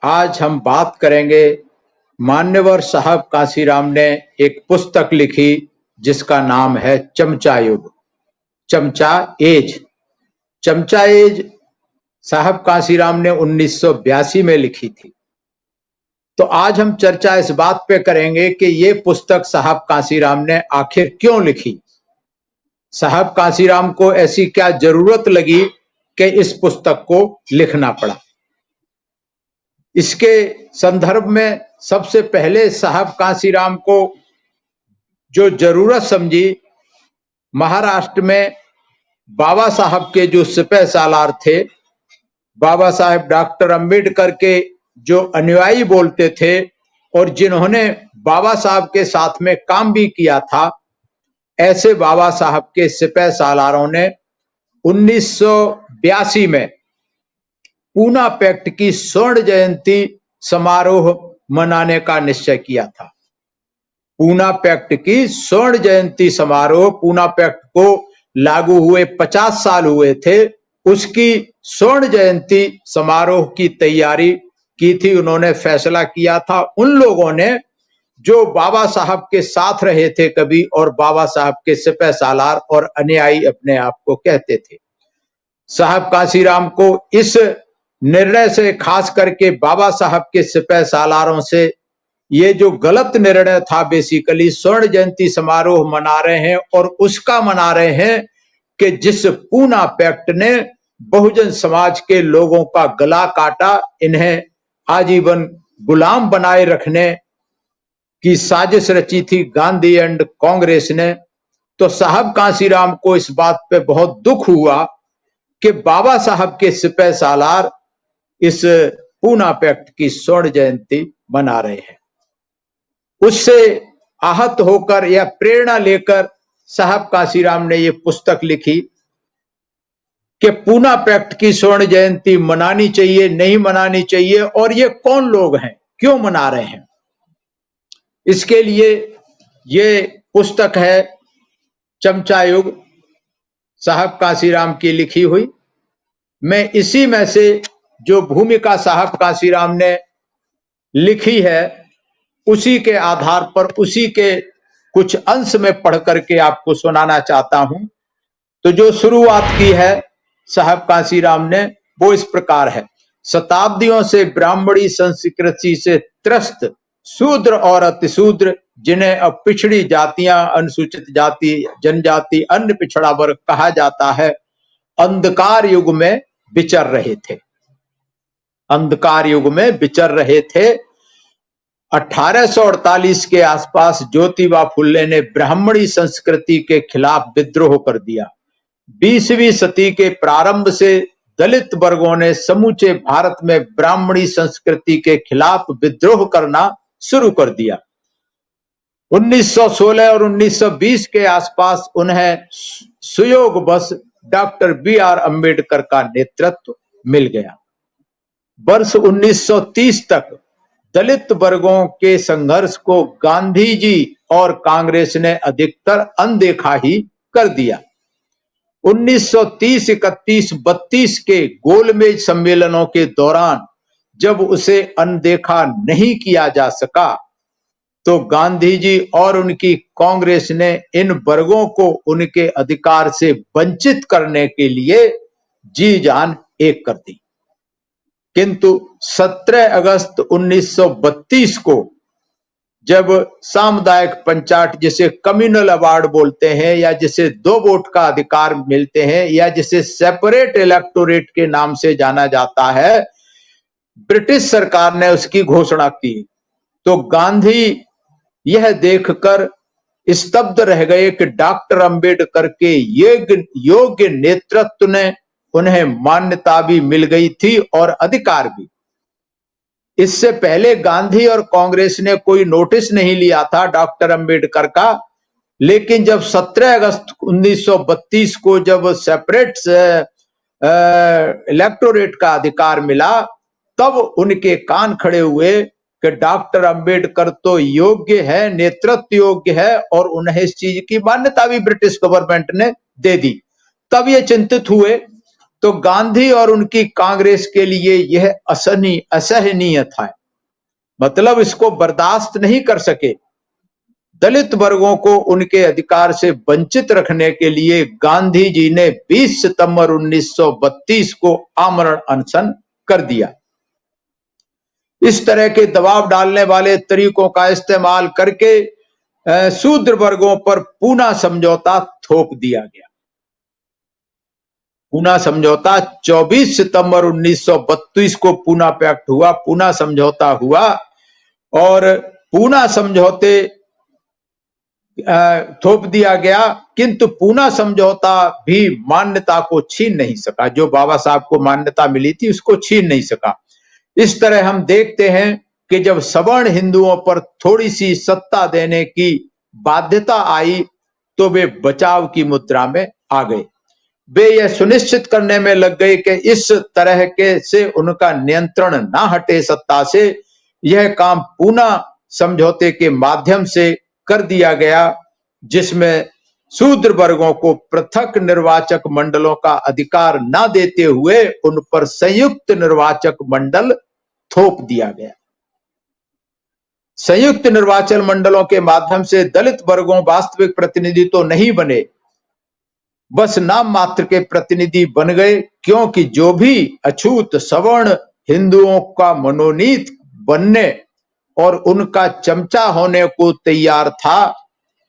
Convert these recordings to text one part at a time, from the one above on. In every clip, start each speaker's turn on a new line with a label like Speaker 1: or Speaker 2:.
Speaker 1: आज हम बात करेंगे। मान्यवर साहब कांशीराम ने एक पुस्तक लिखी जिसका नाम है चमचा युग, चमचा एज। चमचा एज साहब कांशीराम ने 1982 में लिखी थी। तो आज हम चर्चा इस बात पे करेंगे कि ये पुस्तक साहब कांशीराम ने आखिर क्यों लिखी। साहब कांशीराम को ऐसी क्या जरूरत लगी कि इस पुस्तक को लिखना पड़ा। इसके संदर्भ में सबसे पहले साहब कांशीराम को जो जरूरत समझी, महाराष्ट्र में बाबा साहब के जो सिपह सालार थे, बाबा साहब डॉक्टर अंबेडकर के जो अनुयायी बोलते थे और जिन्होंने बाबा साहब के साथ में काम भी किया था, ऐसे बाबा साहब के सिपह सालारों ने 1982 में पूना पैक्ट की स्वर्ण जयंती समारोह मनाने का निश्चय किया था। पूना पैक्ट की स्वर्ण जयंती समारोह, पूना पैक्ट को लागू हुए 50 साल हुए थे, उसकी स्वर्ण जयंती समारोह की तैयारी की थी। उन्होंने फैसला किया था, उन लोगों ने जो बाबा साहब के साथ रहे थे कभी और बाबा साहब के सिपह सालार और अनुयायी अपने आप को कहते थे। साहब कांशीराम को इस निर्णय से, खास करके बाबा साहब के सिपह सालारों से, ये जो गलत निर्णय था, बेसिकली स्वर्ण जयंती समारोह मना रहे हैं और उसका मना रहे हैं कि जिस पूना पैक्ट ने बहुजन समाज के लोगों का गला काटा, इन्हें आजीवन गुलाम बनाए रखने की साजिश रची थी गांधी एंड कांग्रेस ने। तो साहब कांशीराम को इस बात पे बहुत दुख हुआ कि बाबा साहब के सिपह सालार इस पूना पैक्ट की स्वर्ण जयंती मना रहे हैं। उससे आहत होकर या प्रेरणा लेकर साहब कांशीराम ने ये पुस्तक लिखी कि पूना पैक्ट की स्वर्ण जयंती मनानी चाहिए, नहीं मनानी चाहिए, और ये कौन लोग हैं, क्यों मना रहे हैं। इसके लिए ये पुस्तक है चमचा युग, साहब कांशीराम की लिखी हुई। मैं इसी में से जो भूमिका साहब कांशीराम ने लिखी है, उसी के आधार पर, उसी के कुछ अंश में पढ़ करके आपको सुनाना चाहता हूं। तो जो शुरुआत की है साहब कांशीराम ने, वो इस प्रकार है। शताब्दियों से ब्राह्मणी संस्कृति से त्रस्त शूद्र और अतिशूद्र, जिन्हें अब पिछड़ी जातियां, अनुसूचित जाति, जनजाति, अन्य पिछड़ा वर्ग कहा जाता है, अंधकार युग में विचर रहे थे। अंधकार युग में विचर रहे थे। 1848 के आसपास ज्योतिबा फुल्ले ने ब्राह्मणी संस्कृति के खिलाफ विद्रोह कर दिया। 20वीं सदी के प्रारंभ से दलित वर्गों ने समूचे भारत में ब्राह्मणी संस्कृति के खिलाफ विद्रोह करना शुरू कर दिया। 1916 और 1920 के आसपास उन्हें सुयोग बस डॉक्टर बी.आर. अंबेडकर का नेतृत्व मिल गया। वर्ष 1930 तक दलित वर्गों के संघर्ष को गांधी जी और कांग्रेस ने अधिकतर अनदेखा ही कर दिया। 1930, 31, 32 के गोलमेज सम्मेलनों के दौरान जब उसे अनदेखा नहीं किया जा सका, तो गांधी जी और उनकी कांग्रेस ने इन वर्गों को उनके अधिकार से वंचित करने के लिए जी जान एक कर दी। किंतु 17 अगस्त 1932 को जब सामुदायिक पंचायत, जिसे कम्युनल अवार्ड बोलते हैं, या जिसे 2 वोट का अधिकार मिलते हैं, या जिसे सेपरेट इलेक्टोरेट के नाम से जाना जाता है, ब्रिटिश सरकार ने उसकी घोषणा की, तो गांधी यह देखकर स्तब्ध रह गए कि डॉक्टर अंबेडकर के योग्य नेतृत्व ने उन्हें मान्यता भी मिल गई थी और अधिकार भी। इससे पहले गांधी और कांग्रेस ने कोई नोटिस नहीं लिया था डॉक्टर अंबेडकर का, लेकिन जब 17 अगस्त 1932 को जब सेपरेट इलेक्टोरेट का अधिकार मिला, तब उनके कान खड़े हुए कि डॉक्टर अंबेडकर तो योग्य है, नेतृत्व योग्य है, और उन्हें इस चीज की मान्यता भी ब्रिटिश गवर्नमेंट ने दे दी। तब ये चिंतित हुए। तो गांधी और उनकी कांग्रेस के लिए यह असहनीय था, मतलब इसको बर्दाश्त नहीं कर सके। दलित वर्गों को उनके अधिकार से वंचित रखने के लिए गांधी जी ने 20 सितंबर 1932 को आमरण अनशन कर दिया। इस तरह के दबाव डालने वाले तरीकों का इस्तेमाल करके शूद्र वर्गों पर पूना समझौता थोप दिया गया। पूना समझौता 24 सितंबर 1932 को पूना पैक्ट हुआ, पूना समझौता हुआ और पूना समझौते थोप दिया गया, किंतु पूना समझौता भी मान्यता को छीन नहीं सका। जो बाबा साहब को मान्यता मिली थी उसको छीन नहीं सका। इस तरह हम देखते हैं कि जब सवर्ण हिंदुओं पर थोड़ी सी सत्ता देने की बाध्यता आई तो वे बचाव की मुद्रा में आ गए। वे यह सुनिश्चित करने में लग गए कि इस तरह के से उनका नियंत्रण ना हटे सत्ता से। यह काम पूना समझौते के माध्यम से कर दिया गया, जिसमें शूद्र वर्गों को पृथक निर्वाचक मंडलों का अधिकार न देते हुए उन पर संयुक्त निर्वाचक मंडल थोप दिया गया। संयुक्त निर्वाचन मंडलों के माध्यम से दलित वर्गों वास्तविक प्रतिनिधि तो नहीं बने, बस नाम मात्र के प्रतिनिधि बन गए, क्योंकि जो भी अछूत सवर्ण हिंदुओं का मनोनीत बनने और उनका चमचा होने को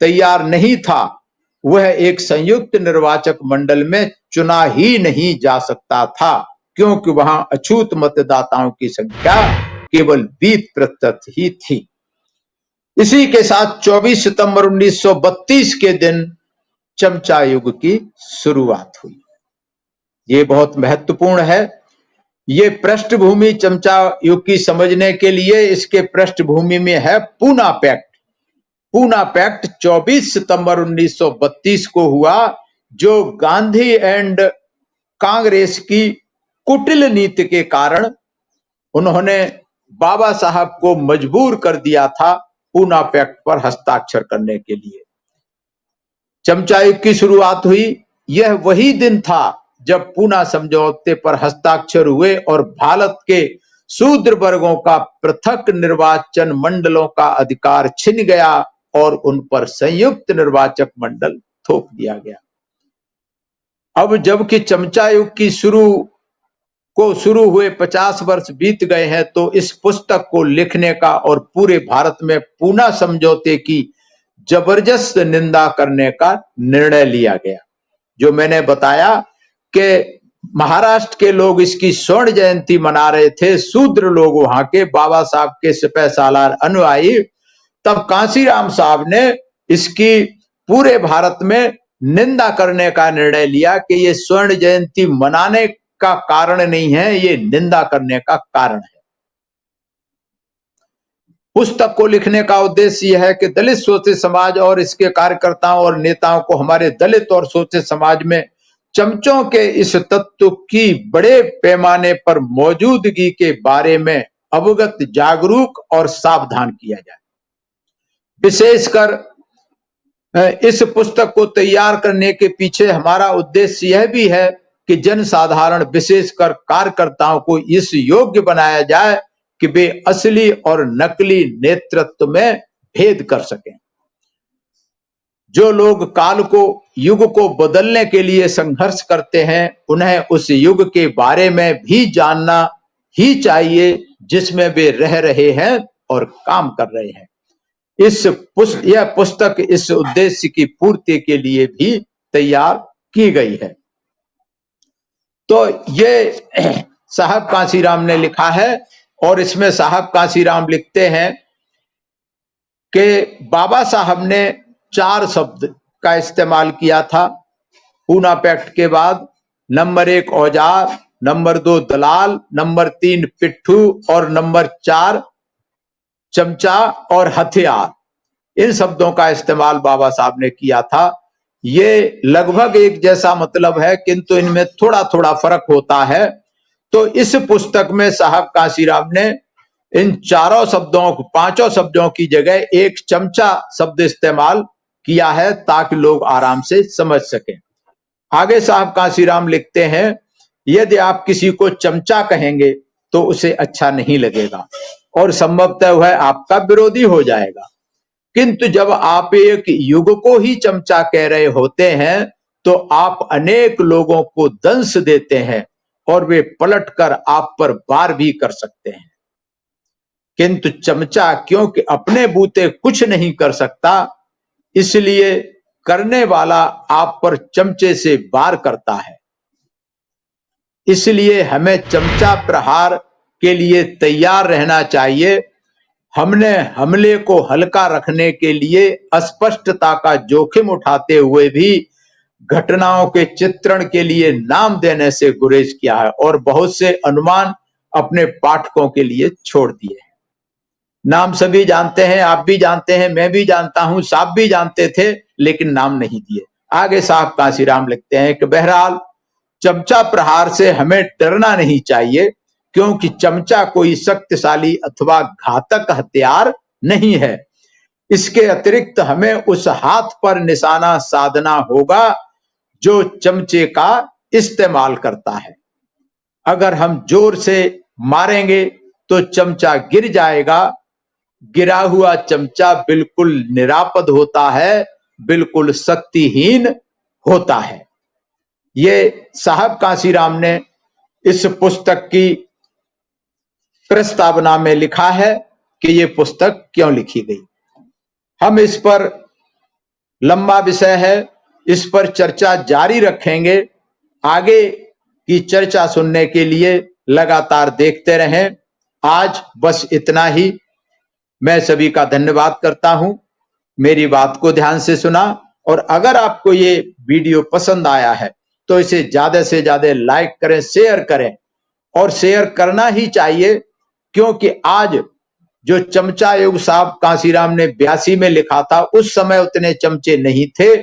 Speaker 1: तैयार नहीं था, वह एक संयुक्त निर्वाचक मंडल में चुना ही नहीं जा सकता था, क्योंकि वहां अछूत मतदाताओं की संख्या केवल 20% ही थी। इसी के साथ 24 सितंबर 1932 के दिन चमचा युग की शुरुआत हुई। ये बहुत महत्वपूर्ण है। ये पृष्ठभूमि चमचा युग की समझने के लिए इसके पृष्ठभूमि में है पूना पैक्ट। पूना पैक्ट 24 सितंबर 1932 को हुआ, जो गांधी एंड कांग्रेस की कुटिल नीति के कारण उन्होंने बाबा साहब को मजबूर कर दिया था पूना पैक्ट पर हस्ताक्षर करने के लिए। चमचा युग की शुरुआत हुई। यह वही दिन था जब पूना समझौते पर हस्ताक्षर हुए और भारत के शूद्र वर्गों का पृथक निर्वाचन मंडलों का अधिकार छिन गया और उन पर संयुक्त निर्वाचक मंडल थोप दिया गया। अब जबकि चमचा युग की शुरू हुए 50 वर्ष बीत गए हैं, तो इस पुस्तक को लिखने का और पूरे भारत में पूना समझौते की जबरदस्त निंदा करने का निर्णय लिया गया। जो मैंने बताया कि महाराष्ट्र के लोग इसकी स्वर्ण जयंती मना रहे थे, शूद्र लोग वहां के बाबा साहब के सिपह सालार अनुयायी, तब कांशीराम साहब ने इसकी पूरे भारत में निंदा करने का निर्णय लिया कि ये स्वर्ण जयंती मनाने का कारण नहीं है, ये निंदा करने का कारण है। पुस्तक को लिखने का उद्देश्य यह है कि दलित शोषित समाज और इसके कार्यकर्ताओं और नेताओं को हमारे दलित और शोषित समाज में चमचों के इस तत्व की बड़े पैमाने पर मौजूदगी के बारे में अवगत, जागरूक और सावधान किया जाए। विशेषकर इस पुस्तक को तैयार करने के पीछे हमारा उद्देश्य यह भी है कि जनसाधारण, विशेषकर कार्यकर्ताओं को इस योग्य बनाया जाए कि वे असली और नकली नेतृत्व में भेद कर सकें। जो लोग काल को, युग को बदलने के लिए संघर्ष करते हैं, उन्हें उस युग के बारे में भी जानना ही चाहिए जिसमें वे रह रहे हैं और काम कर रहे हैं। यह पुस्तक इस उद्देश्य की पूर्ति के लिए भी तैयार की गई है। तो ये साहब कांशीराम ने लिखा है और इसमें साहब कांशीराम लिखते हैं कि बाबा साहब ने 4 शब्द का इस्तेमाल किया था पूना पैक्ट के बाद। नंबर 1 औजार, नंबर 2 दलाल, नंबर 3 पिट्ठू और नंबर 4 चमचा और हथियार। इन शब्दों का इस्तेमाल बाबा साहब ने किया था। ये लगभग एक जैसा मतलब है, किंतु इनमें थोड़ा थोड़ा फर्क होता है। तो इस पुस्तक में साहब कांशीराम ने इन 5 शब्दों की जगह एक चमचा शब्द इस्तेमाल किया है ताकि लोग आराम से समझ सकें। आगे साहब कांशीराम लिखते हैं यदि आप किसी को चमचा कहेंगे तो उसे अच्छा नहीं लगेगा और संभवतः वह आपका विरोधी हो जाएगा। किंतु जब आप एक युग को ही चमचा कह रहे होते हैं तो आप अनेक लोगों को दंश देते हैं और वे पलटकर आप पर वार भी कर सकते हैं। किंतु चमचा क्योंकि अपने बूते कुछ नहीं कर सकता, इसलिए करने वाला आप पर चमचे से वार करता है। इसलिए हमें चमचा प्रहार के लिए तैयार रहना चाहिए। हमने हमले को हल्का रखने के लिए अस्पष्टता का जोखिम उठाते हुए भी घटनाओं के चित्रण के लिए नाम देने से गुरेज किया है और बहुत से अनुमान अपने पाठकों के लिए छोड़ दिए हैं। नाम सभी जानते हैं, आप भी जानते हैं, मैं भी जानता हूं, साहब भी जानते थे, लेकिन नाम नहीं दिए। आगे साहब कांशीराम लिखते हैं कि बहरहाल चमचा प्रहार से हमें डरना नहीं चाहिए, क्योंकि चमचा कोई शक्तिशाली अथवा घातक हथियार नहीं है। इसके अतिरिक्त हमें उस हाथ पर निशाना साधना होगा जो चमचे का इस्तेमाल करता है। अगर हम जोर से मारेंगे तो चमचा गिर जाएगा। गिरा हुआ चमचा बिल्कुल निरापद होता है, बिल्कुल शक्तिहीन होता है। ये साहब कांशीराम ने इस पुस्तक की प्रस्तावना में लिखा है कि ये पुस्तक क्यों लिखी गई। हम इस पर लंबा विषय है, इस पर चर्चा जारी रखेंगे। आगे की चर्चा सुनने के लिए लगातार देखते रहें। आज बस इतना ही। मैं सभी का धन्यवाद करता हूं, मेरी बात को ध्यान से सुना। और अगर आपको ये वीडियो पसंद आया है तो इसे ज्यादा से ज्यादा लाइक करें, शेयर करें, और शेयर करना ही चाहिए, क्योंकि आज जो चमचा युग साहब कांशीराम ने 82 में लिखा था, उस समय उतने चमचे नहीं थे।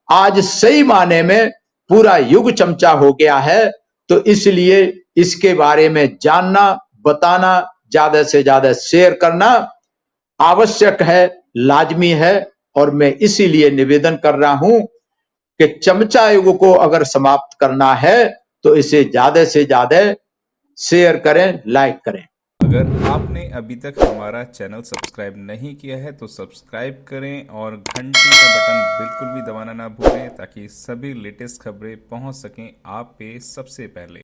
Speaker 1: आज सही माने में पूरा युग चमचा हो गया है। तो इसलिए इसके बारे में जानना, बताना, ज्यादा से ज्यादा शेयर करना आवश्यक है, लाजमी है। और मैं इसीलिए निवेदन कर रहा हूं कि चमचा युग को अगर समाप्त करना है तो इसे ज्यादा से ज्यादा शेयर करें, लाइक करें।
Speaker 2: अगर आपने अभी तक हमारा चैनल सब्सक्राइब नहीं किया है तो सब्सक्राइब करें और घंटी का बटन बिल्कुल भी दबाना ना भूलें, ताकि सभी लेटेस्ट खबरें पहुंच सकें आप पे सबसे पहले।